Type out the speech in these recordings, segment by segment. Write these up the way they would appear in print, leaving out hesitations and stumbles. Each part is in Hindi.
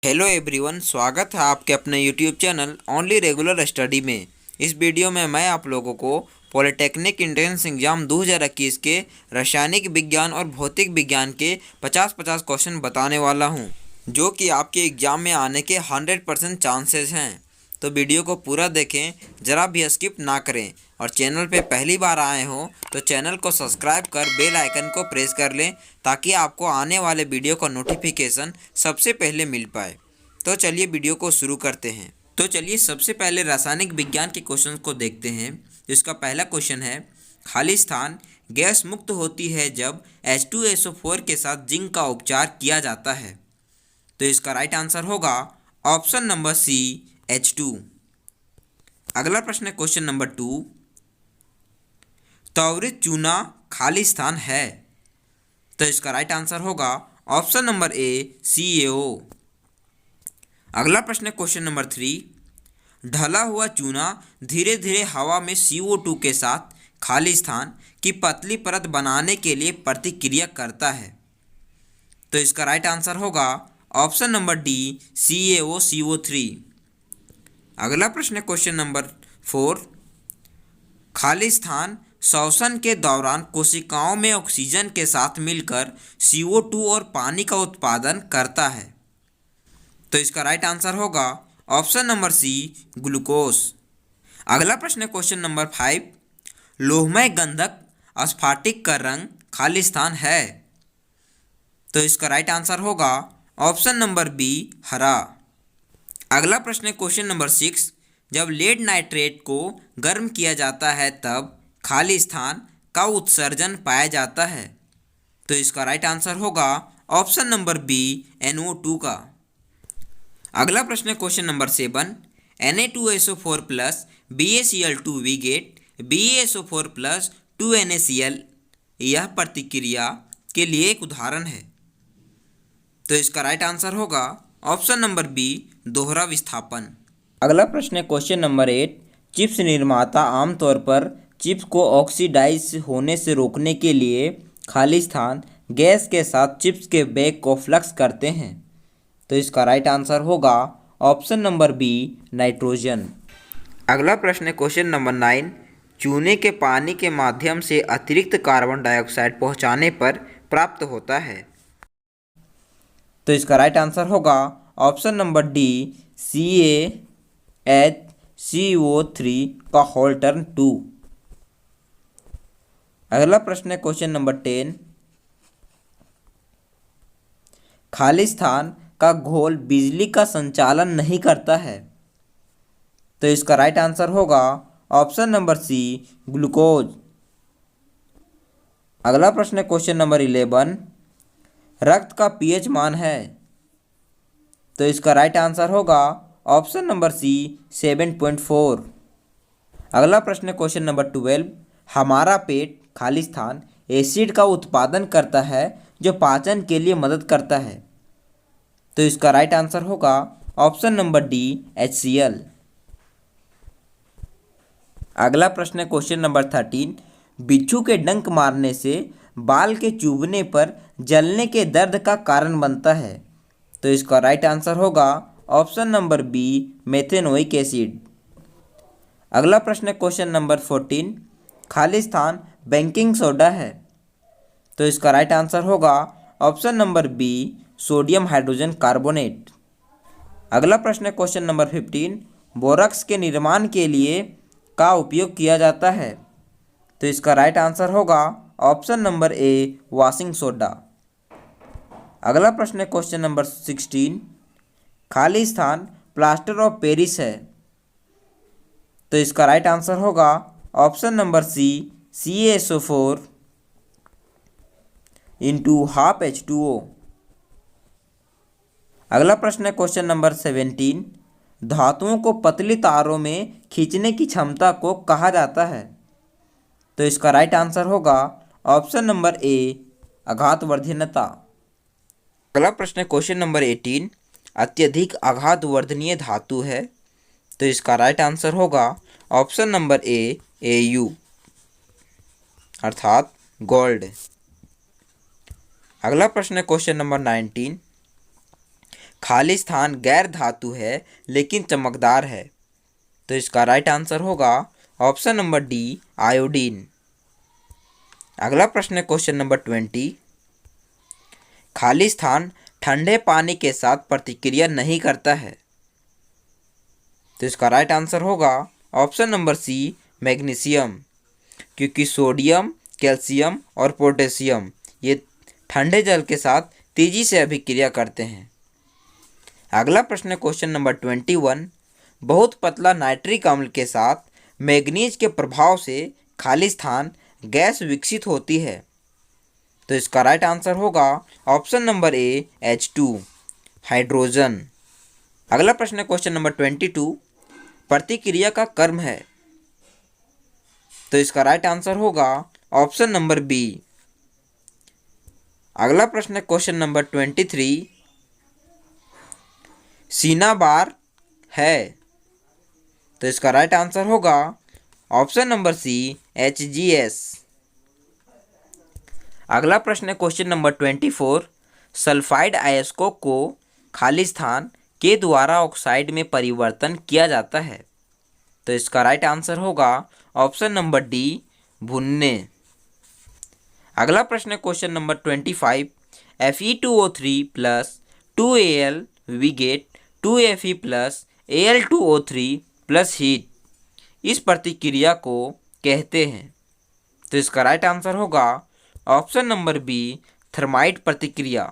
हेलो एवरीवन, स्वागत है आपके अपने YouTube channel only regular study में। इस वीडियो में मैं आप लोगों को पॉलिटेक्निक एंट्रेंस एग्जाम 2021 के रासायनिक विज्ञान और भौतिक विज्ञान के 50-50 क्वेश्चन बताने वाला हूं, जो कि आपके एग्ज़ाम में आने के 100% चांसेस हैं। तो वीडियो को पूरा देखें, ज़रा भी स्किप ना करें, और चैनल पे पहली बार आए हो तो चैनल को सब्सक्राइब कर बेल आइकन को प्रेस कर लें, ताकि आपको आने वाले वीडियो का नोटिफिकेशन सबसे पहले मिल पाए। तो चलिए वीडियो को शुरू करते हैं। तो चलिए सबसे पहले रासायनिक विज्ञान के क्वेश्चन को देखते हैं। इसका पहला क्वेश्चन है, खाली स्थान गैस मुक्त होती है जब H2SO4 के साथ जिंक का उपचार किया जाता है। तो इसका राइट आंसर होगा ऑप्शन नंबर सी, H2। अगला प्रश्न है क्वेश्चन नंबर 2, त्वरित चूना खाली स्थान है। तो इसका राइट आंसर होगा ऑप्शन नंबर ए, CaO। अगला प्रश्न है क्वेश्चन नंबर 3, ढला हुआ चूना धीरे धीरे हवा में CO2 के साथ खाली स्थान की पतली परत बनाने के लिए प्रतिक्रिया करता है। तो इसका राइट आंसर होगा option number D, CaO CO3। अगला प्रश्न है क्वेश्चन नंबर 4, खाली स्थान श्वसन के दौरान कोशिकाओं में ऑक्सीजन के साथ मिलकर CO2 और पानी का उत्पादन करता है। तो इसका राइट आंसर होगा ऑप्शन नंबर सी, ग्लूकोज। अगला प्रश्न है क्वेश्चन नंबर 5, लोहमय गंधक स्फटिक का रंग खाली स्थान है। तो इसका राइट आंसर होगा ऑप्शन नंबर बी, हरा। अगला प्रश्न है क्वेश्चन नंबर 6, जब लेड नाइट्रेट को गर्म किया जाता है तब खाली स्थान का उत्सर्जन पाया जाता है। तो इसका राइट आंसर होगा ऑप्शन नंबर बी, NO2 का। अगला प्रश्न है question number 7, Na2SO4 plus BaCl2 we get BaSO4 plus 2NaCl, यह प्रतिक्रिया के लिए एक उदाहरण है। तो इसका राइट आंसर होगा ऑप्शन नंबर बी, दोहरा विस्थापन। अगला प्रश्न है क्वेश्चन नंबर 8, चिप्स निर्माता आमतौर पर चिप्स को ऑक्सीडाइज होने से रोकने के लिए खाली स्थान गैस के साथ चिप्स के बैग को फ्लक्स करते हैं। तो इसका राइट आंसर होगा ऑप्शन नंबर बी, नाइट्रोजन। अगला प्रश्न है क्वेश्चन नंबर 9, चूने के पानी के माध्यम से अतिरिक्त कार्बन डाइऑक्साइड पहुंचाने पर प्राप्त होता है। तो इसका राइट आंसर होगा ऑप्शन नंबर डी, CaHCO3 का होल टर्न 2। अगला प्रश्न है क्वेश्चन नंबर 10, खाली स्थान का घोल बिजली का संचालन नहीं करता है। तो इसका राइट आंसर होगा ऑप्शन नंबर सी, ग्लूकोज। अगला प्रश्न है क्वेश्चन नंबर 11, रक्त का pH मान है। तो इसका राइट आंसर होगा ऑप्शन नंबर सी, 7.4। अगला प्रश्न है क्वेश्चन नंबर 12, हमारा पेट खाली स्थान एसिड का उत्पादन करता है जो पाचन के लिए मदद करता है। तो इसका राइट आंसर होगा ऑप्शन नंबर डी, HCl। अगला प्रश्न है क्वेश्चन नंबर 13, बिच्छू के डंक मारने से बाल के चुभने पर जलने के दर्द का कारण बनता है। तो इसका राइट आंसर होगा option number B, methanoic acid. अगला प्रश्न है क्वेश्चन नंबर 14, खाली स्थान बेकिंग सोडा है। तो इसका राइट आंसर होगा option number B, sodium hydrogen carbonate. अगला प्रश्न है क्वेश्चन नंबर 15, बोरॉक्स के निर्माण के लिए का उपयोग किया जाता है। तो इसका राइट आंसर होगा ऑप्शन नंबर ए, वॉशिंग सोडा। अगला प्रश्न है क्वेश्चन नंबर 16, खाली स्थान प्लास्टर ऑफ पेरिस है। तो इसका राइट आंसर होगा option number C, CaSO4 into half H2O। अगला प्रश्न है क्वेश्चन नंबर 17, धातुओं को पतली तारों में खींचने की क्षमता को कहा जाता है। तो इसका राइट आंसर होगा ऑप्शन नंबर ए, आघातवर्धनीयता। अगला प्रश्न है क्वेश्चन नंबर 18, अत्यधिक आघातवर्धनीय धातु है। तो इसका राइट आंसर होगा ऑप्शन नंबर ए, Au अर्थात गोल्ड। अगला प्रश्न है क्वेश्चन नंबर 19, खाली स्थान गैर धातु है लेकिन चमकदार है। तो इसका राइट आंसर होगा ऑप्शन नंबर डी, आयोडीन। अगला प्रश्न है क्वेश्चन नंबर 20। खाली स्थान ठंडे पानी के साथ प्रतिक्रिया नहीं करता है। तो इसका राइट आंसर होगा ऑप्शन नंबर सी, मैग्नीशियम, क्योंकि सोडियम, कैल्शियम और पोटेशियम ये ठंडे जल के साथ तेजी से अभिक्रिया करते हैं। अगला प्रश्न है क्वेश्चन नंबर 21। बहुत पतला नाइट्रिक अम्ल के साथ मैग्नीज के प्रभाव से खाली स्थान गैस विकसित होती है। तो इसका राइट आंसर होगा ऑप्शन नंबर ए, H2, हाइड्रोजन। अगला प्रश्न है क्वेश्चन नंबर 22। प्रतिक्रिया का कर्म है। तो इसका राइट आंसर होगा ऑप्शन नंबर बी। अगला प्रश्न है क्वेश्चन नंबर 23। सिनाबार है। तो इसका राइट आंसर होगा ऑप्शन नंबर सी, HGS। अगला प्रश्न है क्वेश्चन नंबर 24। सल्फाइड अयस्कों को खाली स्थान के द्वारा ऑक्साइड में परिवर्तन किया जाता है। तो इसका राइट आंसर होगा ऑप्शन नंबर डी, भुनने। अगला प्रश्न है question number 25। Fe2O3 plus 2Al we get 2Fe plus Al2O3 plus heat इस प्रतिक्रिया को कहते हैं। तो इसका राइट आंसर होगा ऑप्शन नंबर बी, थर्माइट प्रतिक्रिया।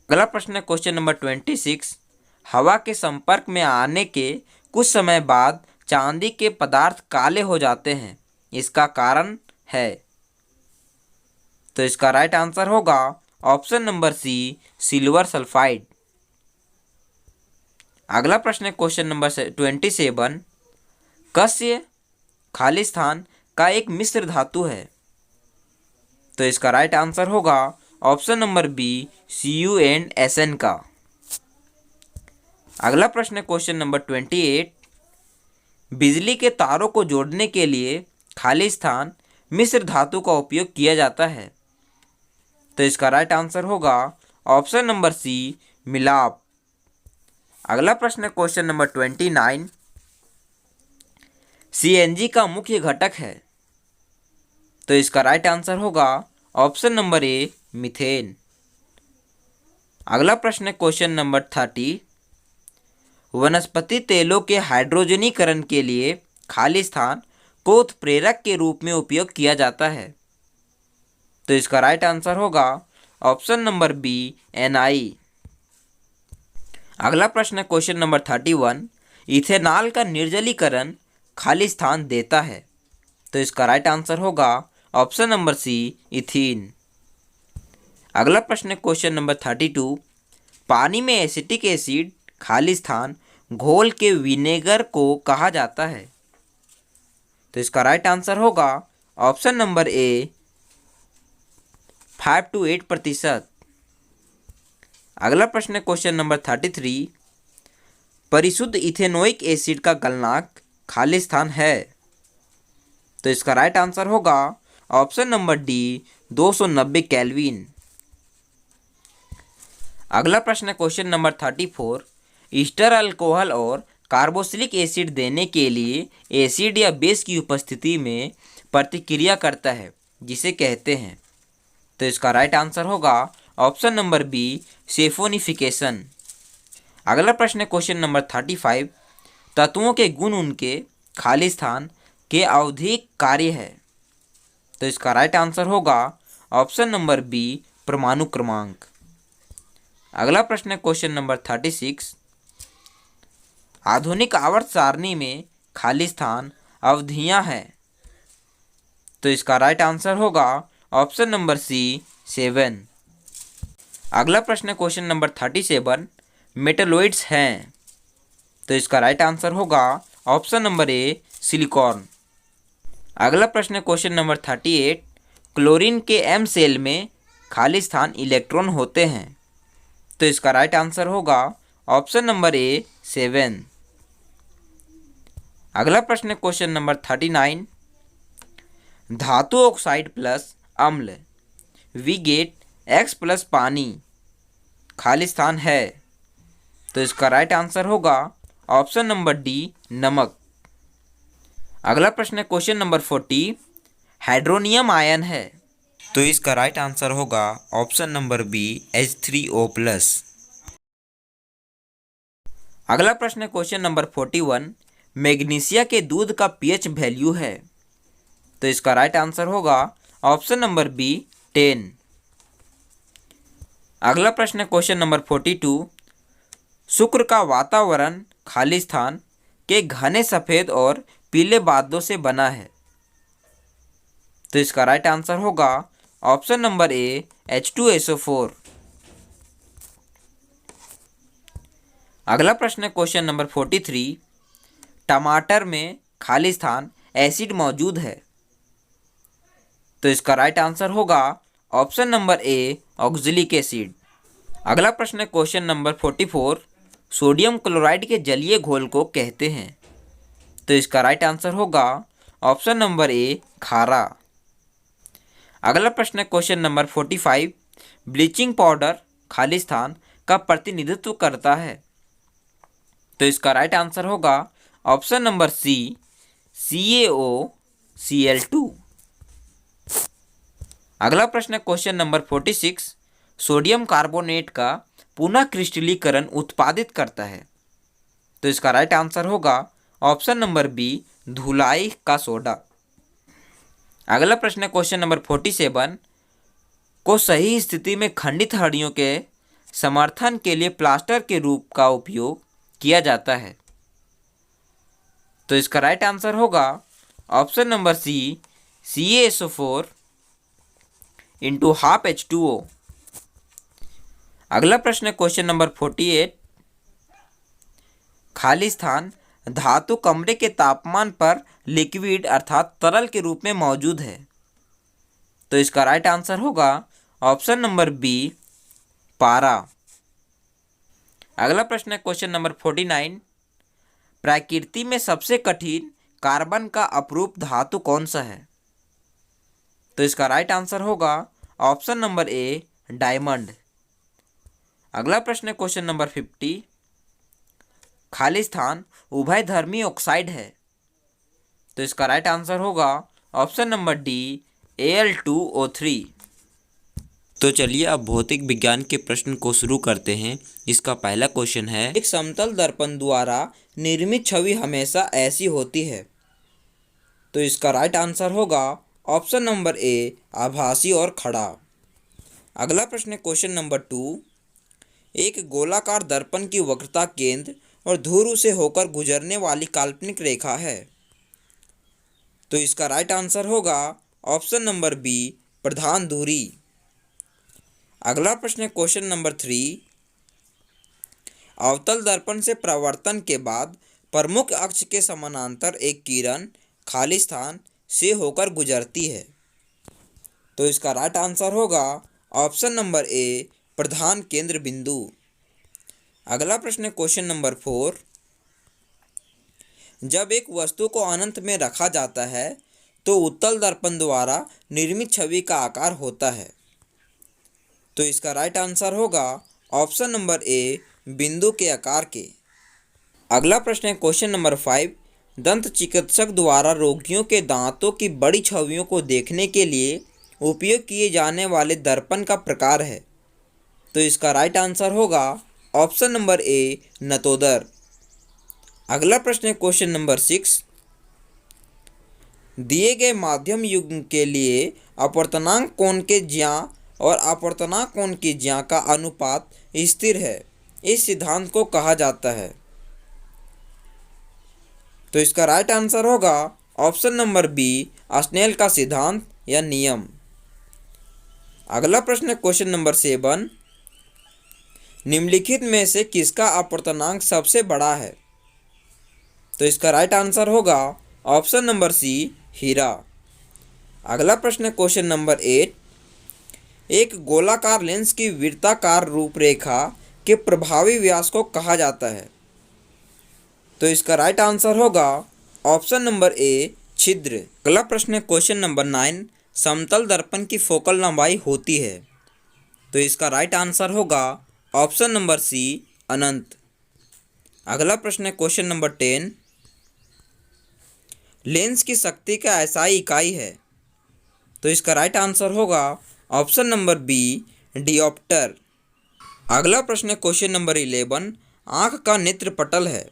अगला प्रश्न है क्वेश्चन नंबर 26। हवा के संपर्क में आने के कुछ समय बाद चांदी के पदार्थ काले हो जाते हैं, इसका कारण है। तो इसका राइट आंसर होगा option number C, silver sulphide. अगला प्रश्न है क्वेश्चन नंबर 27। कस्य खाली स्थान का एक मिश्र धातु है। तो इसका राइट आंसर होगा ऑप्शन नंबर बी, CuN का। अगला प्रश्न है क्वेश्चन नंबर 28। बिजली के तारों को जोड़ने के लिए खाली स्थान मिश्र धातु का उपयोग किया जाता है। तो इसका राइट आंसर होगा ऑप्शन नंबर सी, मिलाप। अगला प्रश्न है क्वेश्चन नंबर 29। CNG का मुख्य घटक है। तो इसका राइट आंसर होगा ऑप्शन नंबर ए, मीथेन। अगला प्रश्न है क्वेश्चन नंबर 30। वनस्पति तेलों के हाइड्रोजनीकरण के लिए खाली स्थान को उत्प्रेरक के रूप में उपयोग किया जाता है। तो इसका राइट आंसर होगा ऑप्शन नंबर बी, Na। अगला प्रश्न है क्वेश्चन नंबर 31। इथेनॉल का निर्जलीकरण खाली स्थान देता है। तो इसका राइट आंसर होगा ऑप्शन नंबर सी, इथीन। अगला प्रश्न है क्वेश्चन नंबर 32। पानी में एसिटिक एसिड खाली स्थान घोल के विनेगर को कहा जाता है। तो इसका राइट आंसर होगा ऑप्शन नंबर ए, 5 to 8%। अगला प्रश्न है क्वेश्चन नंबर 33। परिशुद्ध इथेनोइक एसिड का गलनांक खाली स्थान है। तो इसका राइट आंसर होगा ऑप्शन नंबर डी, 290 केल्विन। अगला प्रश्न है क्वेश्चन नंबर 34। ईस्टर अल्कोहल और कार्बोक्सिलिक एसिड देने के लिए एसिड या बेस की उपस्थिति में प्रतिक्रिया करता है, जिसे कहते हैं। तो इसका राइट आंसर होगा ऑप्शन नंबर बी, सेफोनिफिकेशन। अगला प्रश्न है क्वेश्चन नंबर 35। तत्वों के गुण उनके खाली स्थान के आवधिक कार्य है। तो इसका राइट आंसर होगा ऑप्शन नंबर बी, परमाणु क्रमांक। अगला प्रश्न है क्वेश्चन नंबर 36। आधुनिक आवर्त सारणी में खाली स्थान अवधियां हैं। तो इसका राइट आंसर होगा ऑप्शन नंबर सी, 7। अगला प्रश्न है क्वेश्चन नंबर 37। मेटलोइड्स हैं। तो इसका राइट आंसर होगा ऑप्शन नंबर ए, सिलिकॉन। अगला प्रश्न है क्वेश्चन नंबर 38। क्लोरीन के M सेल में खाली स्थान इलेक्ट्रॉन होते हैं। तो इसका राइट आंसर होगा ऑप्शन नंबर ए, 7। अगला प्रश्न है क्वेश्चन नंबर 39। धातु ऑक्साइड प्लस अम्ल वी गेट X प्लस पानी खाली स्थान है। तो इसका राइट आंसर होगा ऑप्शन नंबर डी, नमक। अगला प्रश्न है क्वेश्चन नंबर 40, हाइड्रोनियम आयन है, तो इसका राइट आंसर होगा ऑप्शन नंबर बी, H3O+। अगला प्रश्न है क्वेश्चन नंबर 41, मैग्नीशिया के दूध का पीएच वैल्यू है, तो इसका राइट आंसर होगा ऑप्शन नंबर बी, 10। अगला प्रश्न है क्वेश्चन नंबर 42, शुक्र का वातावरण खाली स्थान के घने सफेद और पीले बादलों से बना है, तो इसका राइट आंसर होगा ऑप्शन नंबर ए, H2SO4। अगला प्रश्न है क्वेश्चन नंबर 43, टमाटर में खाली स्थान एसिड मौजूद है, तो इसका राइट आंसर होगा ऑप्शन नंबर ए, ऑक्जेलिक एसिड। अगला प्रश्न है क्वेश्चन नंबर 44, सोडियम क्लोराइड के जलीय घोल को कहते हैं, तो इसका राइट आंसर होगा ऑप्शन नंबर ए, खारा। अगला प्रश्न है क्वेश्चन नंबर 45, ब्लीचिंग पाउडर खाली स्थान का प्रतिनिधित्व करता है, तो इसका राइट आंसर होगा ऑप्शन नंबर सी, CaOCl2। अगला प्रश्न है क्वेश्चन नंबर 46, सोडियम कार्बोनेट का पुनः क्रिस्टलीकरण उत्पादित करता है, तो इसका राइट आंसर होगा ऑप्शन नंबर बी, धुलाई का सोडा। अगला प्रश्न है क्वेश्चन नंबर 47, को सही स्थिति में खंडित हड्डियों के समर्थन के लिए प्लास्टर के रूप का उपयोग किया जाता है, तो इसका राइट आंसर होगा option number C, CaSO4 into half H2O। अगला प्रश्न है क्वेश्चन नंबर 48, खाली स्थान धातु कमरे के तापमान पर लिक्विड अर्थात तरल के रूप में मौजूद है, तो इसका राइट आंसर होगा ऑप्शन नंबर बी, पारा। अगला प्रश्न है क्वेश्चन नंबर 49, प्रकृति में सबसे कठिन कार्बन का अपरूप धातु कौन सा है, तो इसका राइट आंसर होगा ऑप्शन नंबर ए, डायमंड। अगला प्रश्न है क्वेश्चन नंबर 50, खाली स्थान उभयधर्मी ऑक्साइड है, तो इसका राइट आंसर होगा ऑप्शन नंबर डी, Al2O3। तो चलिए अब भौतिक विज्ञान के प्रश्न को शुरू करते हैं। इसका पहला क्वेश्चन है, एक समतल दर्पण द्वारा निर्मित छवि हमेशा ऐसी होती है, तो इसका राइट आंसर होगा ऑप्शन नंबर ए, आभासी और खड़ा। अगला प्रश्न है क्वेश्चन नंबर 2, एक गोलाकार दर्पण की वक्रता केंद्र और ध्रुव से होकर गुजरने वाली काल्पनिक रेखा है, तो इसका राइट आंसर होगा ऑप्शन नंबर बी, प्रधान धुरी। अगला प्रश्न है क्वेश्चन नंबर 3, अवतल दर्पण से परावर्तन के बाद प्रमुख अक्ष के समानांतर एक किरण खाली स्थान से होकर गुजरती है, तो इसका राइट आंसर होगा ऑप्शन नंबर ए, प्रधान केंद्र बिंदु। अगला प्रश्न है क्वेश्चन नंबर 4, जब एक वस्तु को अनंत में रखा जाता है तो उत्तल दर्पण द्वारा निर्मित छवि का आकार होता है, तो इसका राइट आंसर होगा ऑप्शन नंबर ए, बिंदु के आकार के। अगला प्रश्न है क्वेश्चन नंबर 5, दंत चिकित्सक द्वारा रोगियों के दांतों की बड़ी छवियों को देखने के लिए उपयोग किए जाने वाले दर्पण का प्रकार है, तो इसका राइट आंसर होगा ऑप्शन नंबर ए, नतोदर। अगला प्रश्न है क्वेश्चन नंबर 6, दिए गए माध्यम युग्म के लिए अपवर्तनांक कोण के ज्या और अपवर्तनांक कोण की ज्या का अनुपात स्थिर है, इस सिद्धांत को कहा जाता है, तो इसका राइट आंसर होगा ऑप्शन नंबर बी, स्नेल का सिद्धांत या नियम। अगला प्रश्न है क्वेश्चन नंबर 7, निम्नलिखित में से किसका अपवर्तनांक सबसे बड़ा है, तो इसका राइट आंसर होगा ऑप्शन नंबर सी, हीरा। अगला प्रश्न है क्वेश्चन नंबर 8, एक गोलाकार लेंस की वृत्ताकार रूपरेखा के प्रभावी व्यास को कहा जाता है, तो इसका राइट आंसर होगा ऑप्शन नंबर ए, छिद्र। अगला प्रश्न है क्वेश्चन नंबर 9, समतल दर्पण की फोकल लंबाई होती है, तो इसका राइट आंसर होगा ऑप्शन नंबर सी, अनंत। अगला प्रश्न है क्वेश्चन नंबर 10, लेंस की शक्ति का एसआई इकाई है। तो इसका राइट आंसर होगा ऑप्शन नंबर बी, डियोप्टर। अगला प्रश्न है क्वेश्चन नंबर 11, आँख का नेत्र पटल है।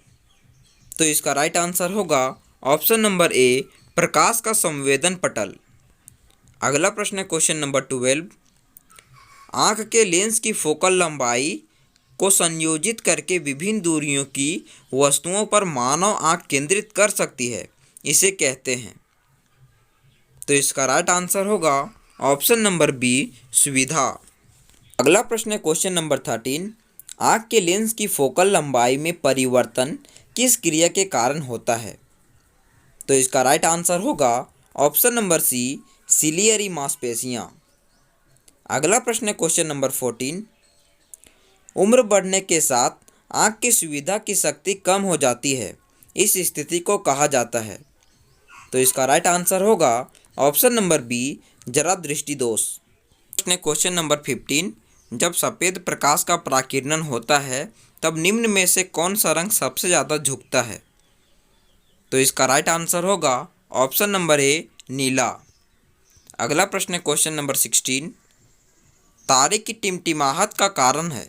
तो इसका राइट आंसर होगा ऑप्शन नंबर ए, प्रकाश का संवेदन पटल। अगला प्रश्न है क्वेश्चन नंबर 12, आँख के लेंस की फोकल लंबाई को संयोजित करके विभिन्न दूरियों की वस्तुओं पर मानव आँख केंद्रित कर सकती है, इसे कहते हैं। तो इसका राइट आंसर होगा ऑप्शन नंबर बी, सुविधा। अगला प्रश्न है क्वेश्चन नंबर 13, आँख के लेंस की फोकल लंबाई में परिवर्तन किस क्रिया के कारण होता है। तो इसका राइट आंसर होगा ऑप्शन नंबर सी, सिलियरी मांसपेशियाँ। अगला प्रश्न है क्वेश्चन नंबर 14, उम्र बढ़ने के साथ आँख की सुविधा की शक्ति कम हो जाती है, इस स्थिति को कहा जाता है। तो इसका राइट आंसर होगा ऑप्शन नंबर बी, जरा दृष्टि दोष। प्रश्न है क्वेश्चन नंबर 15, जब सफ़ेद प्रकाश का पराकिरण होता है तब निम्न में से कौन सा रंग सबसे ज़्यादा झुकता है। तो इसका राइट आंसर होगा ऑप्शन नंबर ए, नीला। अगला प्रश्न है क्वेश्चन नंबर 16, तारे की टिमटिमाहट का कारण है।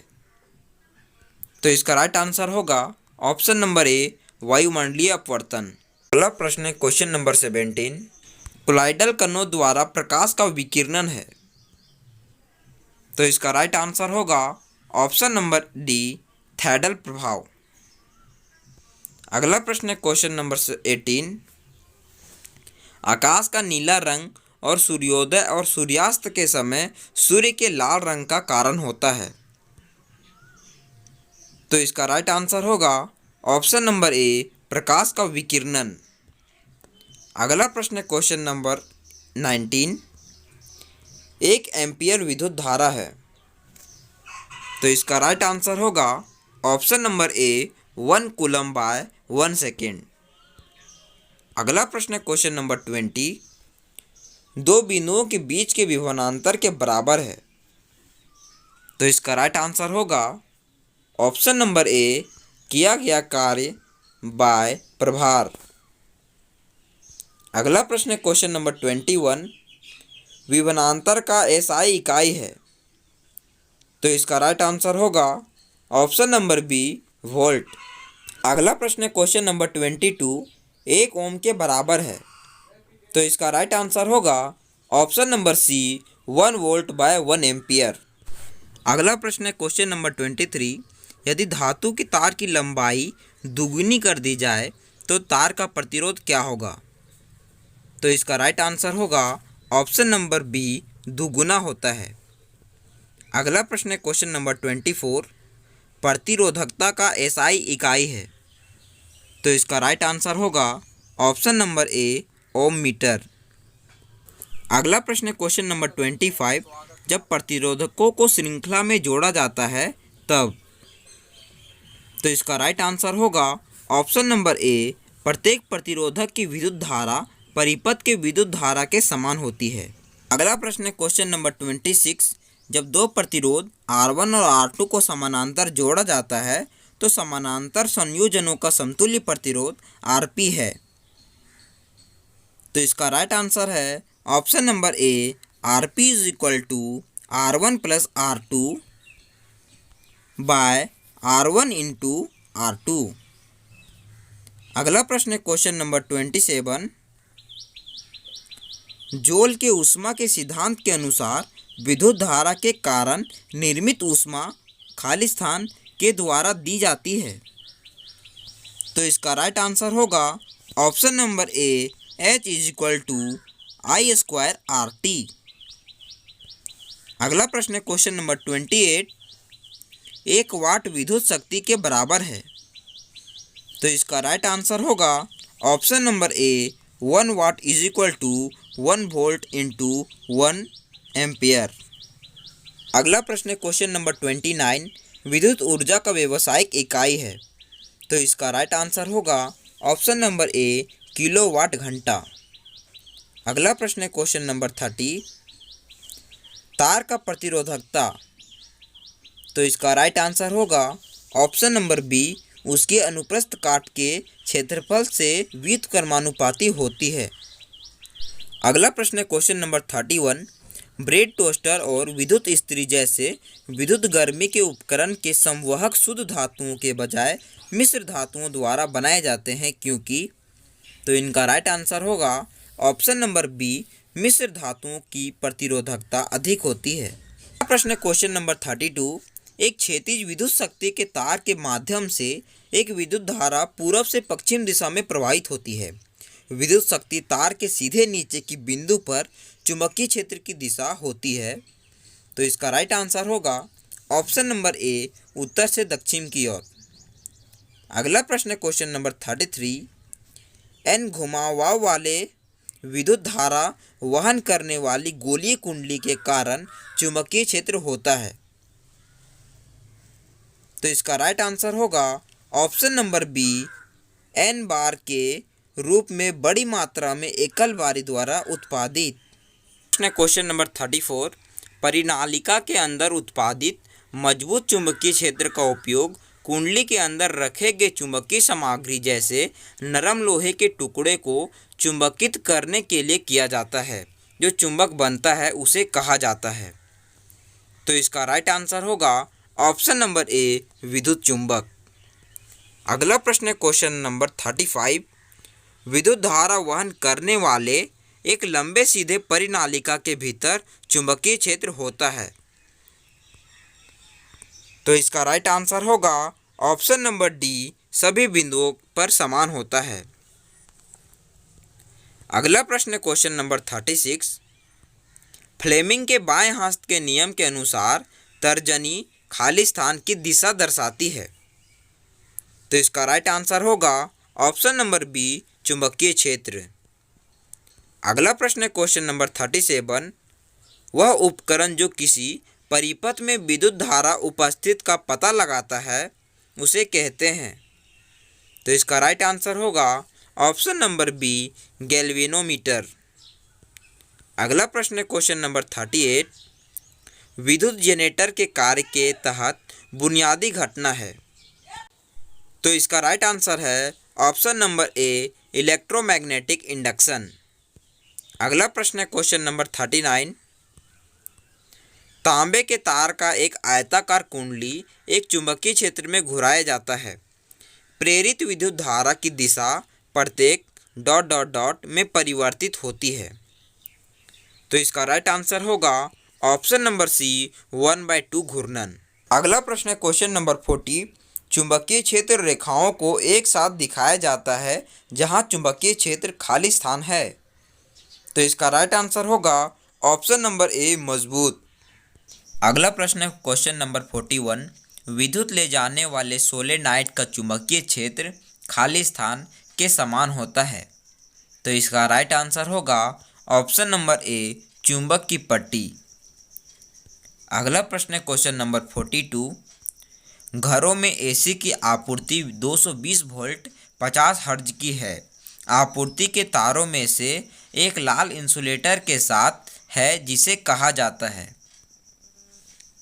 तो इसका राइट आंसर होगा ऑप्शन नंबर ए, वायुमंडलीय अपवर्तन। अगला प्रश्न है क्वेश्चन नंबर 17, कोलाइडल कणों द्वारा प्रकाश का विकिरण है। तो इसका राइट आंसर होगा ऑप्शन नंबर डी, थैडल प्रभाव। अगला प्रश्न है क्वेश्चन नंबर 18, आकाश का नीला रंग और सूर्योदय और सूर्यास्त के समय सूर्य के लाल रंग का कारण होता है। तो इसका राइट आंसर होगा ऑप्शन नंबर ए, प्रकाश का विकिरण। अगला प्रश्न है क्वेश्चन नंबर 19, 1 एम्पियर विद्युत धारा है। तो इसका राइट आंसर होगा option number A, 1 coulomb by 1 second. अगला प्रश्न है क्वेश्चन नंबर 20, दो बिंदुओं के बीच के विभवांतर के बराबर है। तो इसका राइट आंसर होगा ऑप्शन नंबर ए, किया गया कार्य बाय प्रभार। अगला प्रश्न है क्वेश्चन नंबर 21, विभवांतर का एसआई इकाई है। तो इसका राइट आंसर होगा ऑप्शन नंबर बी, वोल्ट। अगला प्रश्न है क्वेश्चन नंबर 22, 1 ओम के बराबर है। तो इसका राइट आंसर होगा option number C, 1 volt by 1 ampere. अगला प्रश्न है क्वेश्चन नंबर 23, यदि धातु की तार की लंबाई दुगुनी कर दी जाए तो तार का प्रतिरोध क्या होगा। तो इसका राइट आंसर होगा ऑप्शन नंबर बी, दुगुना होता है। अगला प्रश्न है क्वेश्चन नंबर 24, प्रतिरोधकता का एसआई इकाई है। तो इसका राइट आंसर होगा option number A, ohm metre. अगला प्रश्न है क्वेश्चन नंबर 25, जब प्रतिरोधकों को श्रृंखला में जोड़ा जाता है तब। तो इसका राइट आंसर होगा ऑप्शन नंबर ए, प्रत्येक प्रतिरोधक की विद्युत धारा परिपथ के विद्युत धारा के समान होती है। अगला प्रश्न है क्वेश्चन नंबर 26, जब दो प्रतिरोध R1 और R2 को समानांतर जोड़ा जाता है तो समानांतर संयोजनों का समतुल्य प्रतिरोध Rp है। तो इसका राइट आंसर है option number A, Rp is equal to R1 plus R2 by R1 into R2। अगला प्रश्न है क्वेश्चन नंबर 27, जोल के ऊष्मा के सिद्धांत के अनुसार विद्युत धारा के कारण निर्मित ऊष्मा खाली स्थान के द्वारा दी जाती है। तो इसका राइट आंसर होगा option number A, H is equal to I square RT। अगला प्रश्न है क्वेश्चन नंबर 28, 1 वाट विद्युत शक्ति के बराबर है। तो इसका राइट आंसर होगा option number A, 1 watt is equal to 1 volt into 1 ampere. अगला प्रश्न है क्वेश्चन नंबर 29, विद्युत ऊर्जा का व्यावसायिक इकाई है। तो इसका राइट आंसर होगा ऑप्शन नंबर ए, किलोवाट घंटा। अगला प्रश्न है क्वेश्चन नंबर 30, तार का प्रतिरोधकता। तो इसका राइट आंसर होगा ऑप्शन नंबर बी, उसके अनुप्रस्थ काट के क्षेत्रफल से व्युत्क्रमानुपाती होती है। अगला प्रश्न है क्वेश्चन नंबर 31। ब्रेड टोस्टर और विद्युत इस्त्री जैसे विद्युत गर्मी के उपकरण के संवहक शुद्ध धातुओं के बजाय मिश्र धातुओं द्वारा बनाए जाते हैं क्योंकि, तो इनका राइट आंसर होगा ऑप्शन नंबर बी, मिश्र धातुओं की प्रतिरोधकता अधिक होती है। प्रश्न क्वेश्चन नंबर 32। एक क्षैतिज विद्युत शक्ति के तार के माध्यम से एक विद्युत धारा पूर्व से पश्चिम दिशा में प्रवाहित होती है। विद्युत शक्ति तार के सीधे नीचे की बिंदु पर चुंबकीय क्षेत्र की दिशा होती है। तो इसका राइट आंसर होगा ऑप्शन नंबर ए, उत्तर से दक्षिण की ओर। अगला प्रश्न क्वेश्चन नंबर 33। एन घुमाव वाले विद्युत धारा वहन करने वाली गोलीय कुंडली के कारण चुंबकीय क्षेत्र होता है। तो इसका राइट आंसर होगा ऑप्शन नंबर बी, एन बार के रूप में बड़ी मात्रा में एकल बारी द्वारा उत्पादित। Question number 34। परिनालिका के अंदर उत्पादित मजबूत चुंबकीय क्षेत्र का उपयोग कुंडली के अंदर रखे गए चुंबकीय सामग्री जैसे नरम लोहे के टुकड़े को चुंबकित करने के लिए किया जाता है। जो चुंबक बनता है उसे कहा जाता है। तो इसका राइट आंसर होगा ऑप्शन नंबर ए, विद्युत चुंबक। अगला प्रश्न है क्वेश्चन नंबर 35। विद्युत धारा वहन करने वाले एक लंबे सीधे परिनालिका के भीतर चुंबकीय क्षेत्र होता है। तो इसका राइट आंसर होगा ऑप्शन नंबर डी, सभी बिंदुओं पर समान होता है। अगला प्रश्न क्वेश्चन नंबर 36। फ्लेमिंग के बाएं हस्त के नियम के अनुसार तर्जनी खाली स्थान की दिशा दर्शाती है। तो इसका राइट आंसर होगा ऑप्शन नंबर बी, चुंबकीय क्षेत्र। अगला प्रश्न क्वेश्चन नंबर 37। वह उपकरण जो किसी परिपथ में विद्युत धारा उपस्थित का पता लगाता है उसे कहते हैं। तो इसका राइट आंसर होगा ऑप्शन नंबर बी, गैल्वेनोमीटर। अगला प्रश्न क्वेश्चन नंबर 38। विद्युत जनरेटर के कार्य के तहत बुनियादी घटना है। तो इसका राइट आंसर है ऑप्शन नंबर ए, इलेक्ट्रोमैग्नेटिक इंडक्शन। अगला प्रश्न क्वेश्चन नंबर 39। तांबे के तार का एक आयताकार कुंडली एक चुंबकीय क्षेत्र में घुराया जाता है। प्रेरित विद्युत धारा की दिशा प्रत्येक ... में परिवर्तित होती है। तो इसका राइट आंसर होगा ऑप्शन नंबर सी, 1/2 घूर्णन। अगला प्रश्न क्वेश्चन नंबर 40। चुंबकीय क्षेत्र रेखाओं को एक साथ दिखाया जाता है जहां चुंबकीय क्षेत्र खाली स्थान है। तो इसका राइट आंसर होगा ऑप्शन नंबर ए, मजबूत। अगला प्रश्न क्वेश्चन नंबर 41। विद्युत ले जाने वाले सोलेनॉइड का चुंबकीय क्षेत्र खाली स्थान के समान होता है। तो इसका राइट आंसर होगा ऑप्शन नंबर ए, चुंबक की पट्टी। अगला प्रश्न क्वेश्चन नंबर 42। घरों में एसी की आपूर्ति 220 वोल्ट 50 हर्ट्ज की है। आपूर्ति के तारों में से एक लाल इंसुलेटर के साथ है जिसे कहा जाता है।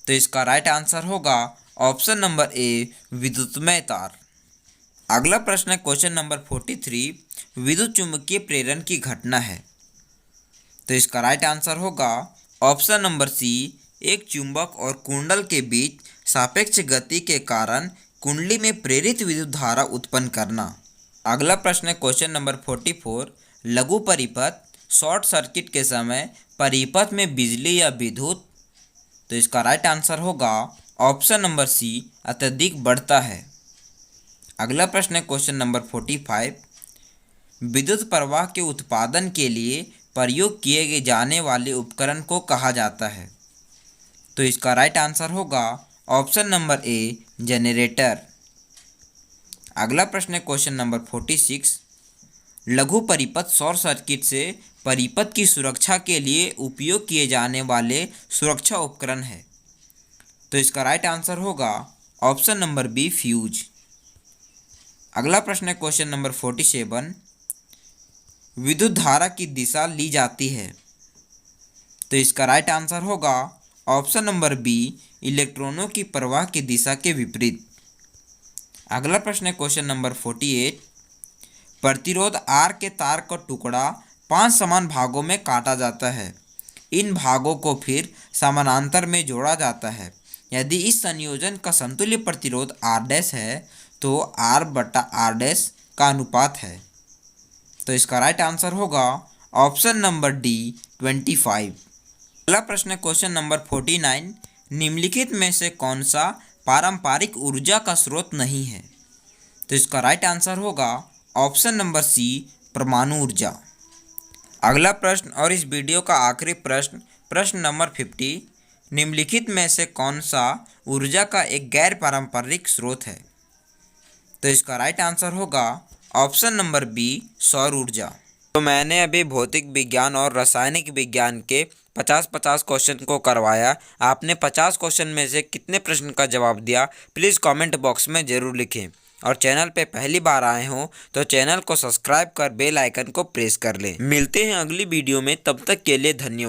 तो इसका राइट आंसर होगा ऑप्शन नंबर ए, विद्युतमय तार। अगला प्रश्न क्वेश्चन नंबर 43। विद्युत चुंबकीय प्रेरण की घटना है। तो इसका राइट आंसर होगा ऑप्शन नंबर सी, एक चुंबक और कुंडल के बीच सापेक्ष गति के कारण कुंडली में प्रेरित विद्युत धारा उत्पन्न करना। अगला प्रश्न क्वेश्चन नंबर 44। लघु परिपथ शॉर्ट सर्किट के समय परिपथ में बिजली या विद्युत। तो इसका राइट आंसर होगा ऑप्शन नंबर सी, अत्यधिक बढ़ता है। अगला प्रश्न क्वेश्चन नंबर 45। विद्युत प्रवाह के उत्पादन के लिए प्रयोग किए जाने वाले उपकरण को कहा जाता है। तो इसका राइट आंसर होगा ऑप्शन नंबर ए, जनरेटर। अगला प्रश्न क्वेश्चन नंबर 46। लघु परिपथ शॉर्ट सर्किट से परिपथ की सुरक्षा के लिए उपयोग किए जाने वाले सुरक्षा उपकरण है। तो इसका राइट आंसर होगा ऑप्शन नंबर बी, फ्यूज। अगला प्रश्न क्वेश्चन नंबर 47। विद्युत धारा की दिशा ली जाती है। तो इसका राइट आंसर होगा ऑप्शन नंबर बी, इलेक्ट्रॉनों की प्रवाह की दिशा के विपरीत। अगला प्रश्न है क्वेश्चन नंबर 48। प्रतिरोध R के तार का टुकड़ा 5 समान भागों में काटा जाता है। इन भागों को फिर समानांतर में जोड़ा जाता है। यदि इस संयोजन का समतुल्य प्रतिरोध R' है तो R/R' का अनुपात है। तो इसका राइट आंसर होगा ऑप्शन नंबर डी 25। अगला प्रश्न है क्वेश्चन नंबर 49। निम्नलिखित में से कौन सा पारंपरिक ऊर्जा का स्रोत नहीं है? तो इसका राइट आंसर होगा ऑप्शन नंबर सी परमाणु ऊर्जा। अगला प्रश्न और इस वीडियो का आखिरी प्रश्न, प्रश्न नंबर 50। निम्नलिखित में से कौन सा ऊर्जा का एक गैर पारंपरिक स्रोत है? तो इसका राइट आंसर होगा ऑप्शन नंबर बी सौर ऊर्जा। तो मैंने अभी भौतिक विज्ञान और रासायनिक विज्ञान के 50-50 क्वेश्चन को करवाया। आपने 50 क्वेश्चन में से कितने प्रश्न का जवाब दिया प्लीज़ कमेंट बॉक्स में ज़रूर लिखें। और चैनल पे पहली बार आए हो तो चैनल को सब्सक्राइब कर बेल आइकन को प्रेस कर लें। मिलते हैं अगली वीडियो में, तब तक के लिए धन्यवाद।